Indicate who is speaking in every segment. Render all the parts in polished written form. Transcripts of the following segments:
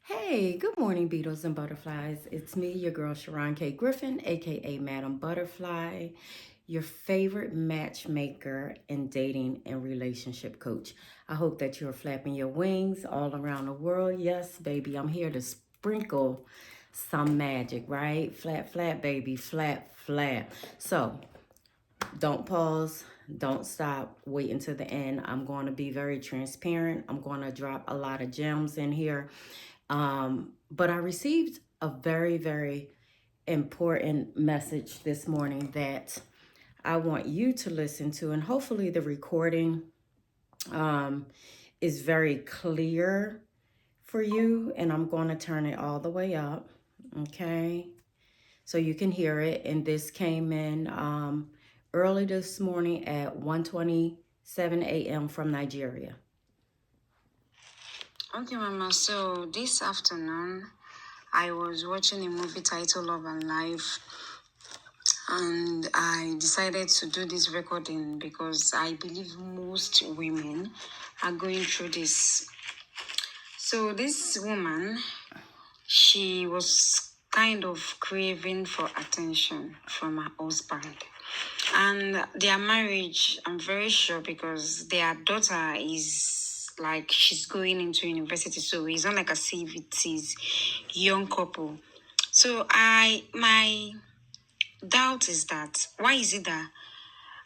Speaker 1: Hey, good morning, beetles and butterflies. It's me, your girl Sharon K. Griffin, aka Madam Butterfly, your favorite matchmaker and dating and relationship coach. I hope that you're flapping your wings all around the world. Yes, baby, I'm here to sprinkle some magic, right? Flap, flap, baby, flap, flap. So, don't pause, don't stop, wait until the end. I'm going to be very transparent. I'm going to drop a lot of gems in here. But I received a very, very important message this morning that I want you to listen to, and hopefully the recording um, is very clear for you. And I'm going to turn it all the way up, okay? So you can hear it. And this came in early this morning at 1:27 a.m. from Nigeria.
Speaker 2: Okay, Mama. So this afternoon, I was watching a movie titled Love and Life, and I decided to do this recording because I believe most women are going through this. So this woman, she was kind of craving for attention from her husband. And their marriage, I'm very sure, because their daughter is like she's going into university, so it's not like as if it is young couple. So my doubt is that why is it that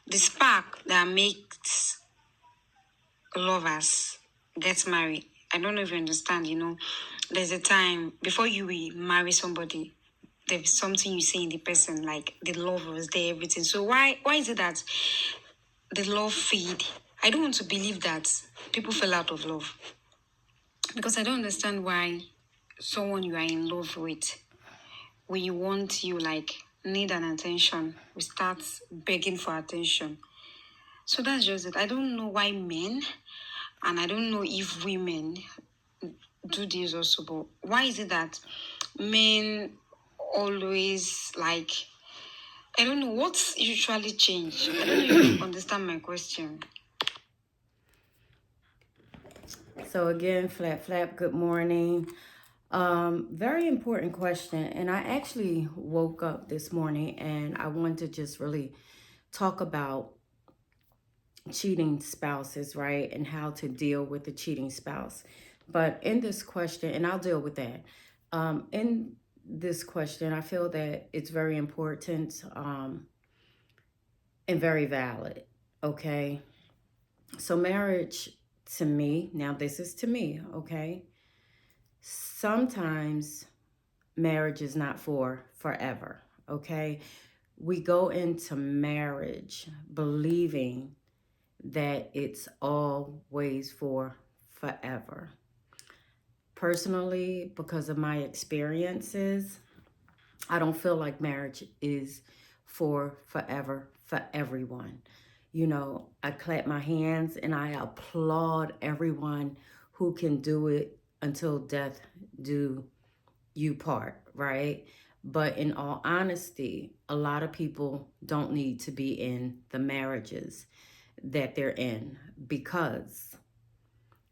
Speaker 2: the spark that makes lovers get married? I don't know if you understand, there's a time before you will marry somebody, there's something you see in the person, like the love was there, everything. So why is it that the love fade? I don't want to believe that people fell out of love because I don't understand why someone you are in love with, when you want you like need an attention, we start begging for attention. So that's just it. I don't know why men, and I don't know if women do this also, but why is it that men always like, I don't know what's usually change. I don't know if you understand my question.
Speaker 1: So again, flap, flap, good morning. Very important question. And I actually woke up this morning and I wanted to just really talk about cheating spouses, right? And how to deal with the cheating spouse. But in this question, and I'll deal with that. In this question, I feel that it's very important and very valid. Okay. So, marriage to me, now this is to me, okay? Sometimes marriage is not for forever, okay? We go into marriage believing that it's always for forever. Personally, because of my experiences, I don't feel like marriage is for forever for everyone. I clap my hands and I applaud everyone who can do it until death do you part, right? But in all honesty, a lot of people don't need to be in the marriages that they're in because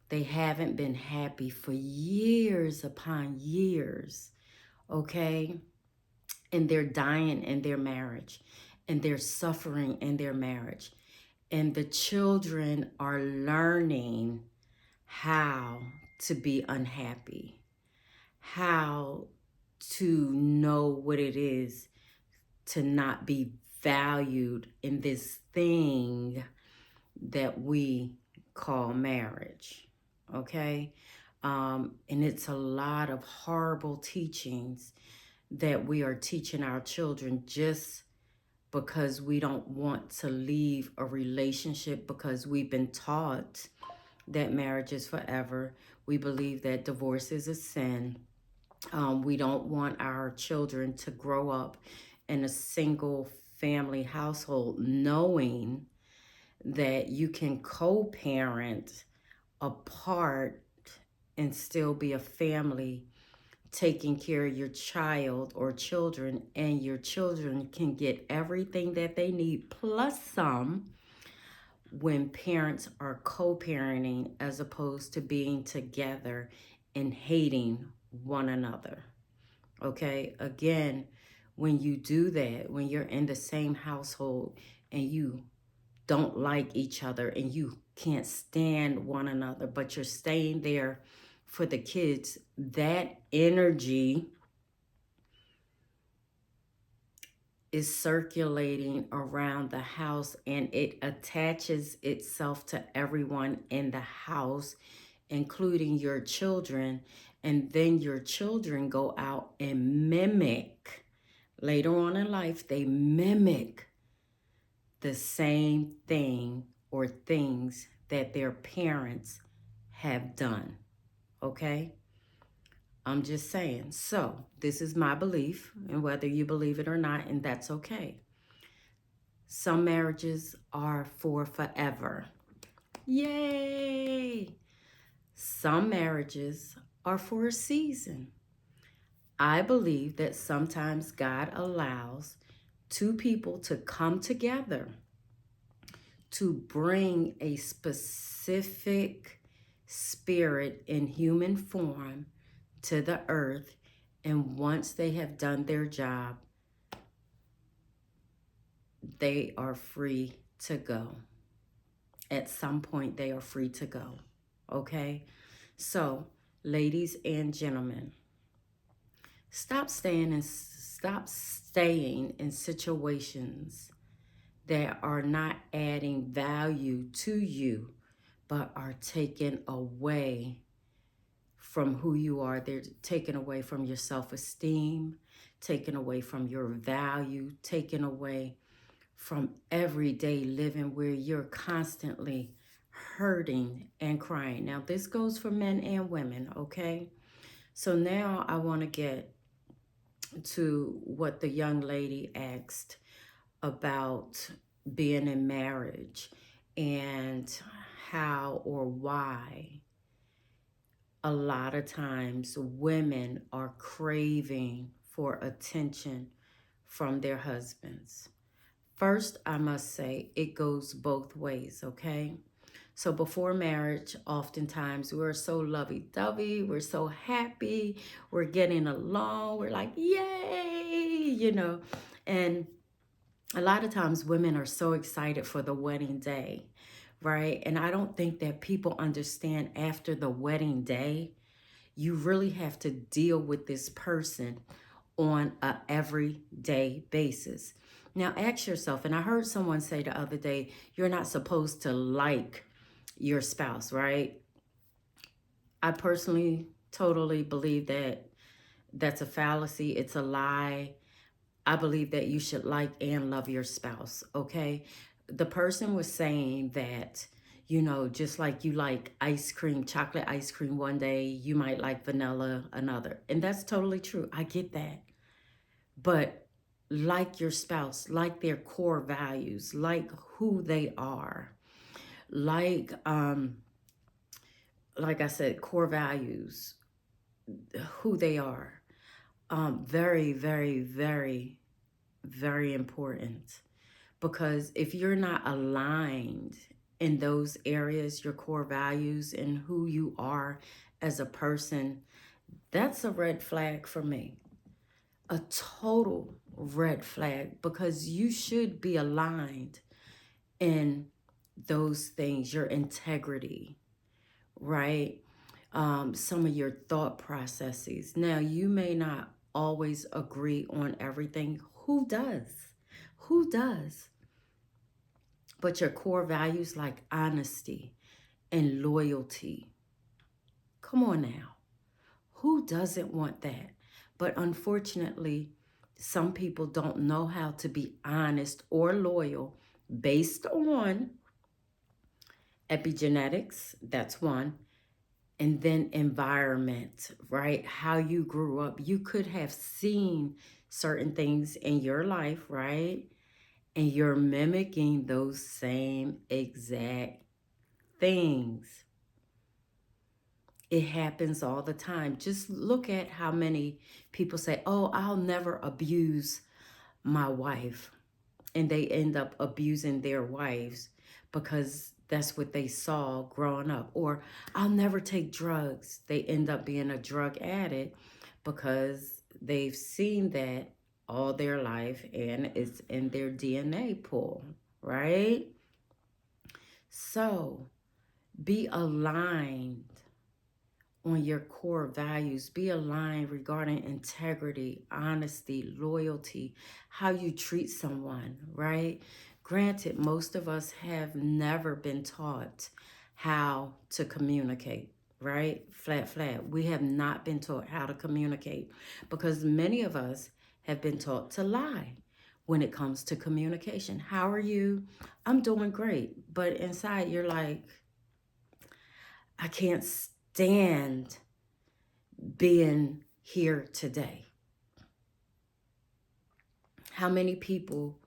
Speaker 1: they haven't been happy for years upon years, okay? And they're dying in their marriage and they're suffering in their marriage. And the children are learning how to be unhappy, how to know what it is to not be valued in this thing that we call marriage. Okay? And it's a lot of horrible teachings that we are teaching our children just because we don't want to leave a relationship because we've been taught that marriage is forever. We believe that divorce is a sin. We don't want our children to grow up in a single family household knowing that you can co-parent apart and still be a family taking care of your child or children, and your children can get everything that they need plus some when parents are co-parenting as opposed to being together and hating one another. Okay? Again, when you do that, when you're in the same household and you don't like each other and you can't stand one another, but you're staying there for the kids, that energy is circulating around the house and it attaches itself to everyone in the house, including your children. And then your children go out and mimic, later on in life, they mimic the same thing or things that their parents have done. Okay? I'm just saying. So, this is my belief, and whether you believe it or not, and that's okay. Some marriages are for forever. Yay! Some marriages are for a season. I believe that sometimes God allows two people to come together to bring a specific spirit in human form to the earth. And once they have done their job, they are free to go. At some point, they are free to go. Okay? So, ladies and gentlemen, stop staying in situations that are not adding value to you, but are taken away from who you are. They're taken away from your self-esteem, taken away from your value, taken away from everyday living where you're constantly hurting and crying. Now, this goes for men and women, okay? So now I want to get to what the young lady asked about being in marriage and how or why a lot of times women are craving for attention from their husbands. First, I must say it goes both ways, okay? So before marriage, oftentimes we're so lovey-dovey, we're so happy, we're getting along, we're like, yay, and a lot of times women are so excited for the wedding day, right? And I don't think that people understand after the wedding day, you really have to deal with this person on a everyday basis. Now ask yourself, and I heard someone say the other day, you're not supposed to like your spouse, right? I personally totally believe that that's a fallacy. It's a lie. I believe that you should like and love your spouse, okay? The person was saying that, just like you like ice cream, chocolate ice cream one day, you might like vanilla another. And that's totally true. I get that. But like your spouse, like their core values, like who they are, like I said, core values, who they are. Very, very, very, very important. Because if you're not aligned in those areas, your core values and who you are as a person, that's a red flag for me. A total red flag, because you should be aligned in those things, your integrity, right? Some of your thought processes. Now, you may not always agree on everything. Who does? Who does? But your core values like honesty and loyalty. Come on now. Who doesn't want that? But unfortunately, some people don't know how to be honest or loyal based on epigenetics, that's one, and then environment, right? How you grew up. You could have seen certain things in your life, right? And you're mimicking those same exact things. It happens all the time. Just look at how many people say, oh, I'll never abuse my wife. And they end up abusing their wives because That's what they saw growing up. Or I'll never take drugs. They end up being a drug addict because they've seen that all their life and it's in their DNA pool, right? So be aligned on your core values. Be aligned regarding integrity, honesty, loyalty, how you treat someone, right? Granted, most of us have never been taught how to communicate, right? Flat, flat. We have not been taught how to communicate because many of us have been taught to lie when it comes to communication. How are you? I'm doing great. But inside, you're like, I can't stand being here today. How many people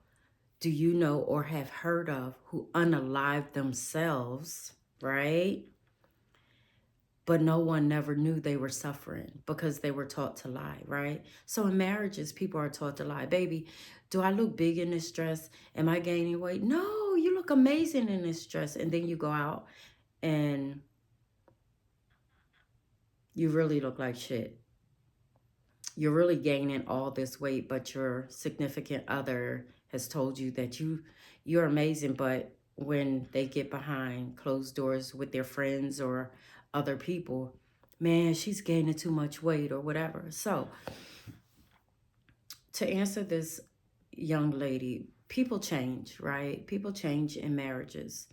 Speaker 1: do you know or have heard of who unalive themselves, right? But no one never knew they were suffering because they were taught to lie, right? So in marriages, people are taught to lie. Baby, do I look big in this dress? Am I gaining weight? No, you look amazing in this dress. And then you go out and you really look like shit. You're really gaining all this weight, but your significant other has told you that you're amazing, but when they get behind closed doors with their friends or other people, man, she's gaining too much weight or whatever. So to answer this young lady, people change, right? People change in marriages.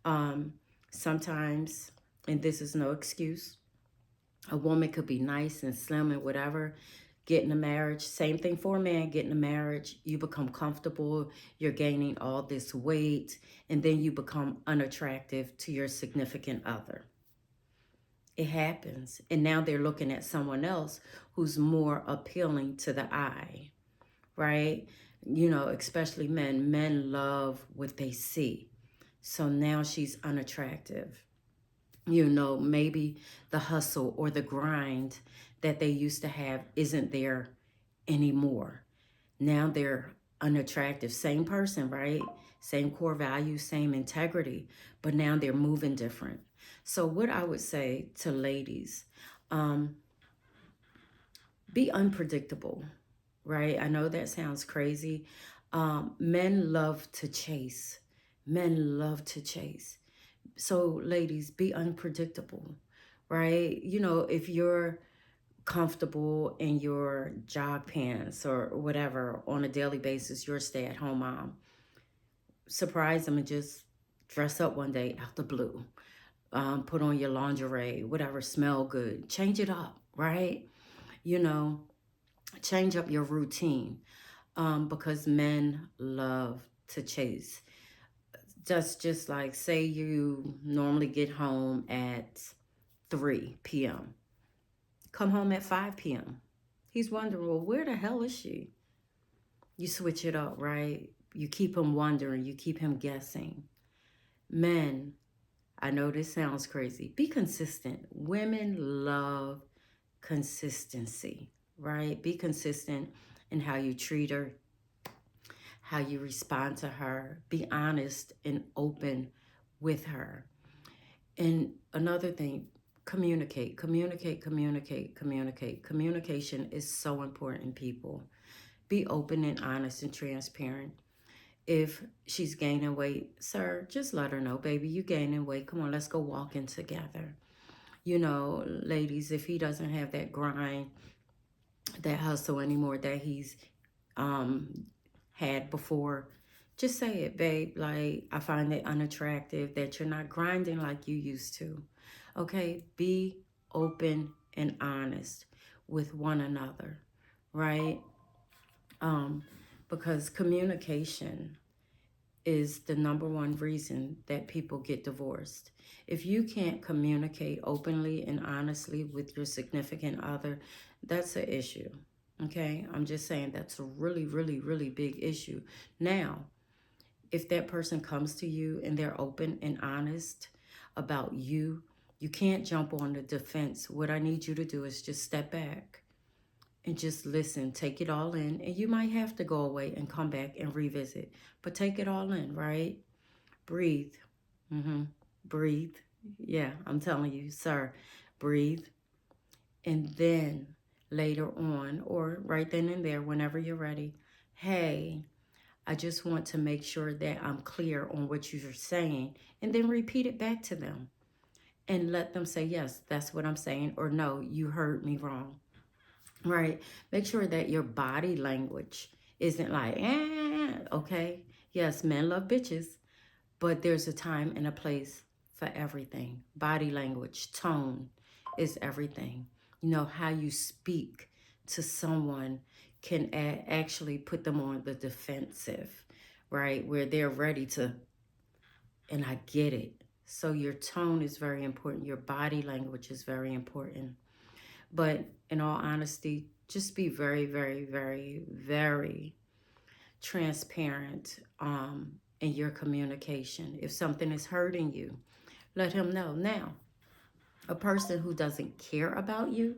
Speaker 1: Um, Sometimes, and this is no excuse, a woman could be nice and slim and whatever, get in a marriage. Same thing for a man, get in a marriage. You become comfortable. You're gaining all this weight. And then you become unattractive to your significant other. It happens. And now they're looking at someone else who's more appealing to the eye, right? You know, especially men. Men love what they see. So now she's unattractive. You know, maybe the hustle or the grind that they used to have isn't there anymore. Now they're unattractive. Same person, right? Same core values, same integrity, but now they're moving different. So what I would say to ladies, um, be unpredictable, right? I know that sounds crazy. Men love to chase. Men love to chase. So, ladies, be unpredictable, right? You know, if you're comfortable in your jog pants or whatever on a daily basis, you're a stay-at-home mom. Surprise them and just dress up one day out the blue. Put on your lingerie, whatever, smell good. Change it up, right? You know, change up your routine because men love to chase. That's just like, say you normally get home at 3 p.m. Come home at 5 p.m. He's wondering, well, where the hell is she? You switch it up, right? You keep him wondering. You keep him guessing. Men, I know this sounds crazy. Be consistent. Women love consistency, right? Be consistent in how you treat her, how you respond to her. Be honest and open with her. And another thing, communicate, communicate, communicate, communicate. Communication is so important, people. Be open and honest and transparent. If she's gaining weight, sir, just let her know, baby, you gaining weight. Come on, let's go walking together. You know, ladies, if he doesn't have that grind, that hustle anymore that he's had before, just say it, babe. Like, I find it unattractive that you're not grinding like you used to. Okay, be open and honest with one another, right? Because communication is the number one reason that people get divorced. If you can't communicate openly and honestly with your significant other, that's an issue. Okay, I'm just saying that's a really, really, really big issue. Now, if that person comes to you and they're open and honest about you, you can't jump on the defense. What I need you to do is just step back and just listen, take it all in. And you might have to go away and come back and revisit, but take it all in, right? Breathe, Mm-hmm. Breathe. Yeah, I'm telling you, sir, breathe. And then later on, or right then and there, whenever you're ready, hey, I just want to make sure that I'm clear on what you're saying. And then repeat it back to them and let them say, yes, that's what I'm saying, or no, you heard me wrong, right? Make sure that your body language isn't like, okay. Yes, men love bitches, but there's a time and a place for everything. Body language, tone is everything. You know, how you speak to someone can actually put them on the defensive, right? Where they're ready to, and I get it. So your tone is very important. Your body language is very important. But in all honesty, just be very, very, very, very transparent in your communication. If something is hurting you, let him know. Now, a person who doesn't care about you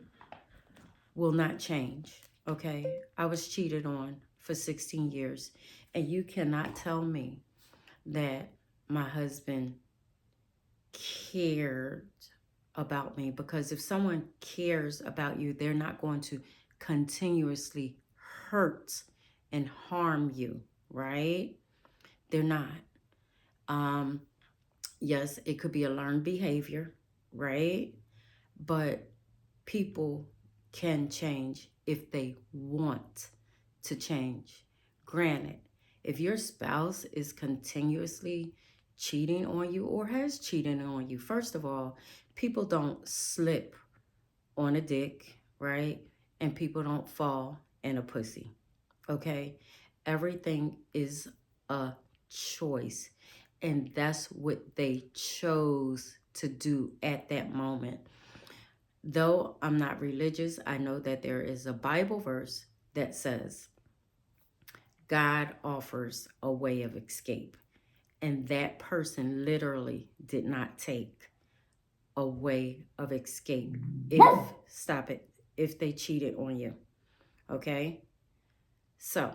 Speaker 1: will not change. Okay? I was cheated on for 16 years, and you cannot tell me that my husband cared about me, because if someone cares about you, they're not going to continuously hurt and harm you, right? They're not. Um, yes, it could be a learned behavior, right? But people can change if they want to change. Granted, if your spouse is continuously cheating on you or has cheated on you, first of all, people don't slip on a dick, right? And people don't fall in a pussy, okay? Everything is a choice. And that's what they chose to do at that moment. Though I'm not religious, I know that there is a Bible verse that says God offers a way of escape. And that person literally did not take a way of escape stop it, if they cheated on you. Okay? So,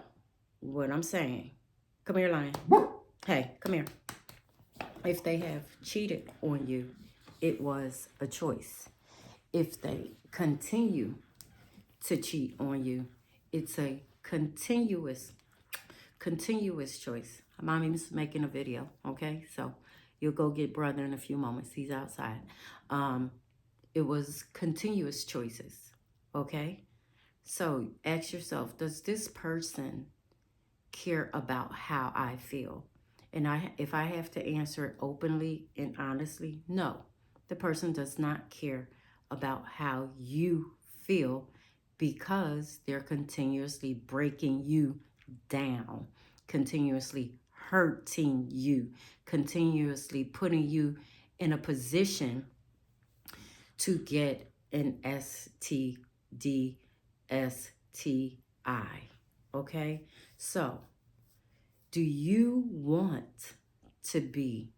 Speaker 1: what I'm saying, come here, lion. Hey, come here. If they have cheated on you, it was a choice. If they continue to cheat on you, it's a continuous choice. Mommy's making a video, okay? So you'll go get brother in a few moments. He's outside. It was continuous choices, okay? So ask yourself, does this person care about how I feel? And if I have to answer it openly and honestly, no. The person does not care about how you feel, because they're continuously breaking you down, continuously hurting you, continuously putting you in a position to get an STD, STI. Okay? So, do you want to be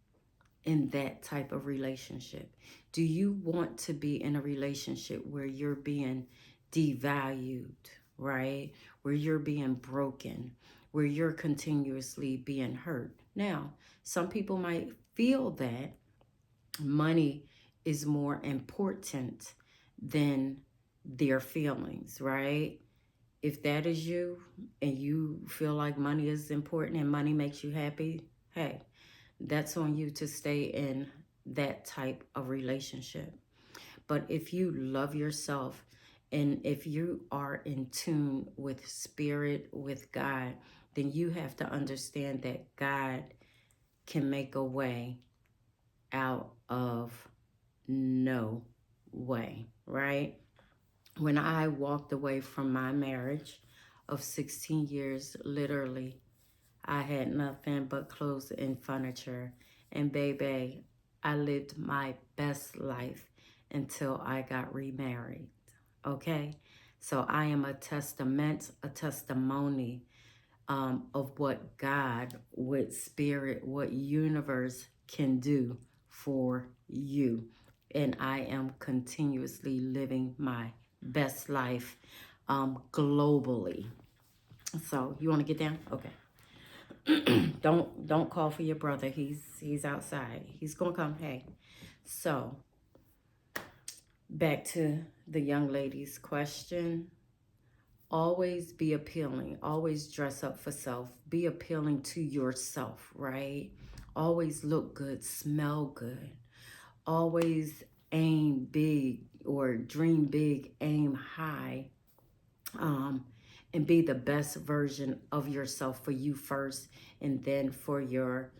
Speaker 1: in that type of relationship? Do you want to be in a relationship where you're being devalued, right? Where you're being broken, where you're continuously being hurt? Now, some people might feel that money is more important than their feelings, right? If that is you and you feel like money is important and money makes you happy, hey, that's on you to stay in that type of relationship. But if you love yourself and if you are in tune with spirit, with God, then you have to understand that God can make a way out of no way, right? When I walked away from my marriage of 16 years, literally, I had nothing but clothes and furniture. And baby, I lived my best life until I got remarried. Okay? So I am a testament, a testimony of what God, what spirit, what universe can do for you. And I am continuously living my best life globally. So you want to get down? Okay. don't call for your brother. He's outside. He's gonna come. Hey. So back to the young lady's question. Always be appealing. Always dress up for self. Be appealing to yourself, right? Always look good, smell good. Always aim big or dream big, aim high. Um, and be the best version of yourself for you first, and then for your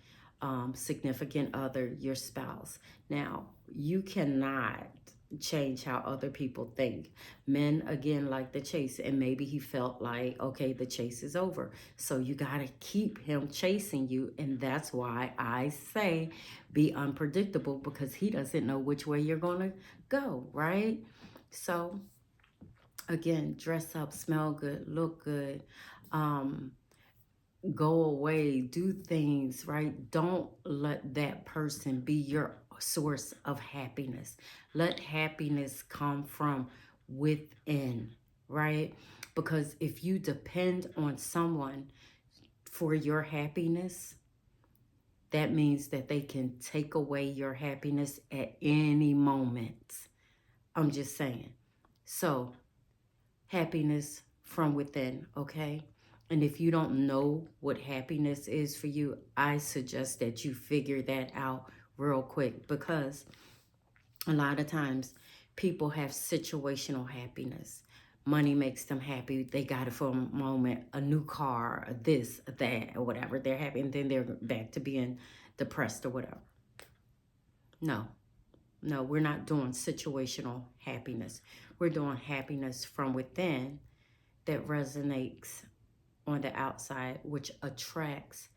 Speaker 1: significant other, your spouse. Now, you cannot change how other people think. Men, again, like the chase, and maybe he felt like, okay, the chase is over. So you got to keep him chasing you. And that's why I say be unpredictable, because he doesn't know which way you're going to go, right? So again, dress up, smell good, look good, um, go away, do things, right? Don't let that person be your source of happiness. Let happiness come from within, right? Because if you depend on someone for your happiness, that means that they can take away your happiness at any moment. I'm just saying. So happiness from within, okay? And if you don't know what happiness is for you, I suggest that you figure that out real quick, because a lot of times people have situational happiness. Money makes them happy. They got it for a moment, a new car, a this, a that, or whatever. They're happy, and then they're back to being depressed or whatever. No, no, we're not doing situational happiness. We're doing happiness from within that resonates on the outside, which attracts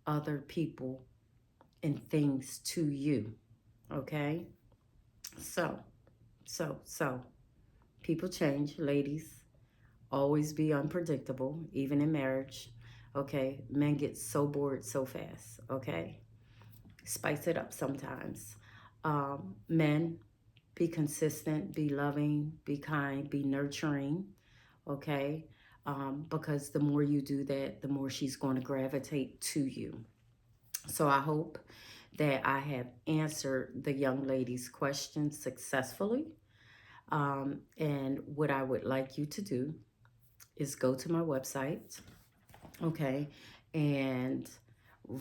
Speaker 1: other people and things to you. Okay? So, so, people change, ladies. Always be unpredictable, even in marriage. Okay? Men get so bored so fast. Okay? Spice it up sometimes. Men, be consistent, be loving, be kind, be nurturing. Okay? Because the more you do that, the more she's going to gravitate to you. So I hope that I have answered the young lady's question successfully. And what I would like you to do is go to my website, okay, and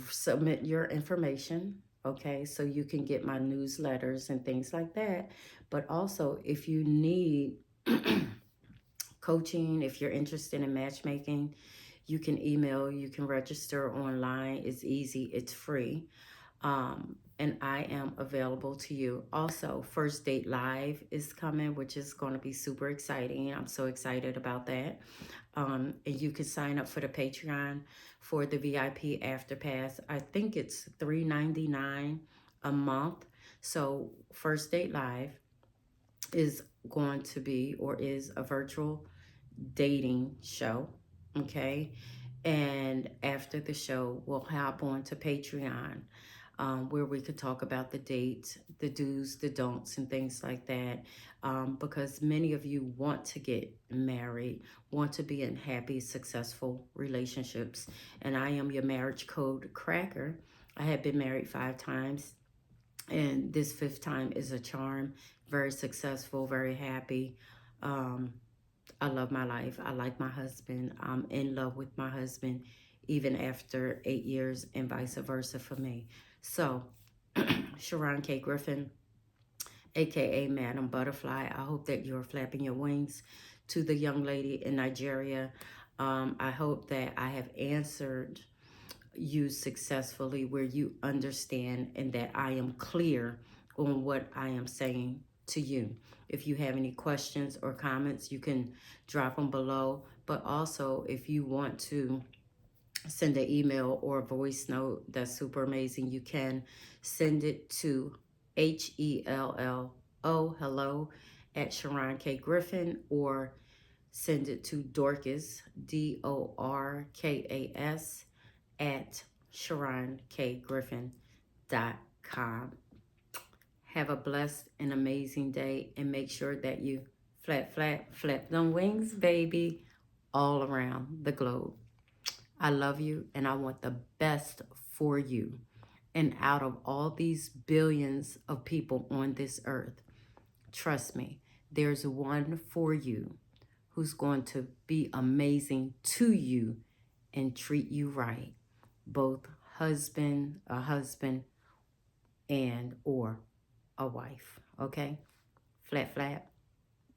Speaker 1: submit your information, okay, so you can get my newsletters and things like that. But also, if you need coaching, if you're interested in matchmaking, you can email, you can register online. It's easy, it's free. And I am available to you. Also, First Date Live is coming, which is going to be super exciting. I'm so excited about that. And you can sign up for the Patreon for the VIP After Pass. I think it's $3.99 a month. So First Date Live is going to be, or is, a virtual dating show, okay? And after the show, we'll hop on to Patreon, where we could talk about the dates, the do's, the don'ts, and things like that. Because many of you want to get married, want to be in happy, successful relationships. And I am your marriage code cracker. I have been married 5 times, and this 5th time is a charm. Very successful, very happy. Um, I love my life. I like my husband. I'm in love with my husband, even after 8 years, and vice versa for me. So, Sharon K. Griffin, aka Madam Butterfly, I hope that you're flapping your wings to the young lady in Nigeria. I hope that I have answered you successfully, where you understand and that I am clear on what I am saying to you. If you have any questions or comments, you can drop them below. But also, if you want to send an email or a voice note, that's super amazing. You can send it to hello at Sharon K. Griffin, or send it to Dorcas, DORKAS, at SharonKGriffin.com. Have a blessed and amazing day, and make sure that you flap them wings, baby, all around the globe. I love you and I want the best for you. And out of all these billions of people on this earth, trust me, there's one for you who's going to be amazing to you and treat you right. Both a husband and or a wife. Okay? Flat, flat.